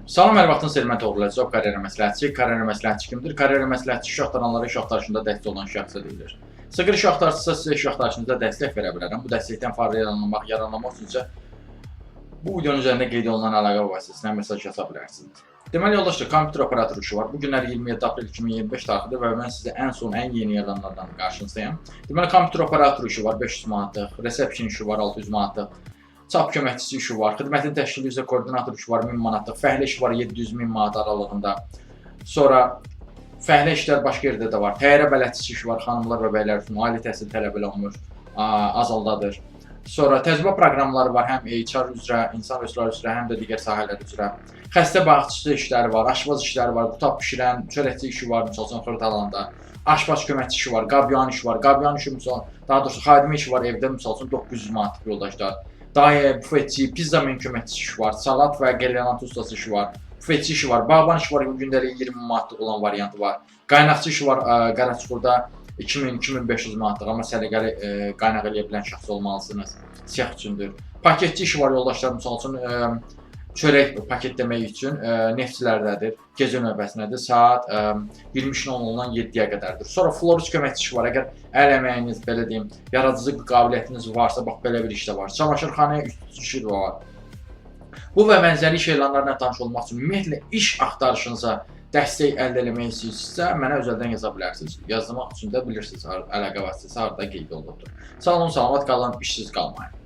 Salam, hər vaxtınız xeyir, mən Toğrul Əcəb, karyera məsləhətçi. Karyera məsləhətçi kimdir? Karyera məsləhətçi iş axtaranlara iş axtarışında dəstək olan şəxsə deyilir. Sıxır iş axtarıcısa sizə iş axtarışınızda dəstək verə bilərəm. Bu dəstəkdən faydalanmaq, yararlanmaq üçün isə bu videonun üzərində qeyd olunan əlaqə vasitəsilə mesaj yaza bilərsiniz. Deməli, yoldaşlar, kompüter operatoru işi var. Bu günləri 27 aprel 2025 tarixidir və mən sizə ən son, ən yeni elanlardan qarşınızdayım. Deməli, kompüter operatoru işi var 500 manatlıq, reception işi var 600 manatlıq, çap köməkçisi işi var, xidmətin təşkili üzrə koordinator işi var 1000 manatlıq, fəhlə işi var 700-1000 manat aralığında. Sonra fəhlə işlər başqa yerdə də var. Təyyarə bələdçisi işi var, xanımlar və bəylər üçün ali təhsil tələb olunmur, azaldadır. Sonra təcrübə proqramları var, həm HR üzrə, insan resursları üzrə, həm də digər sahələr üzrə. Xəstə bağçısı işləri var, aşpaz işləri var, qutab bişirən, çörəkçi işi var, misal üçün xırda aşpaz köməkçi işi var, qabyan işi var. Qabyan işi misal, daha doğrusu xadimə işi var evdə, misal üçün 900 manatlıq yoldaşlar. Dayə, bufetçi, pizza men köməkçisi işi var, salat və qəlyanat ustası işi var, bufetçi işi var, bağban işi var, gündəlik 20 manatlıq olan variantı var. Qaynaqçı işi var, Qaraçuqurda 2000-2500 manatlıq, amma səliqəli qaynaq eləyə bilən şəxs olmalısınız, siyah üçündür. Paketçi işi var yoldaşlar, misal üçün çörək paketləmək üçün neftçilərdədir, gecə növbəsindədir, saat 23:10-dan 7-yə qədərdir. Sonra florist köməkçi işi var, əgər əl əməyiniz, belə deyim, yaradıcı qabiliyyətiniz varsa, bax belə bir iş də var. Çamaşırxanaya üstü işi də var. Bu və bənzəri iş elanlarına tanış olmaq üçün ümumiyyətlə iş axtarışınıza dəstək əldə etmək istəyirsinizsə, mənə özəldən yaza bilərsiniz. Yazmaq üçün də bilirsiniz, əlaqə vasitəsi harada qeyd olunubdur. Sağ olun, salamat qalın, işsiz qalmayın.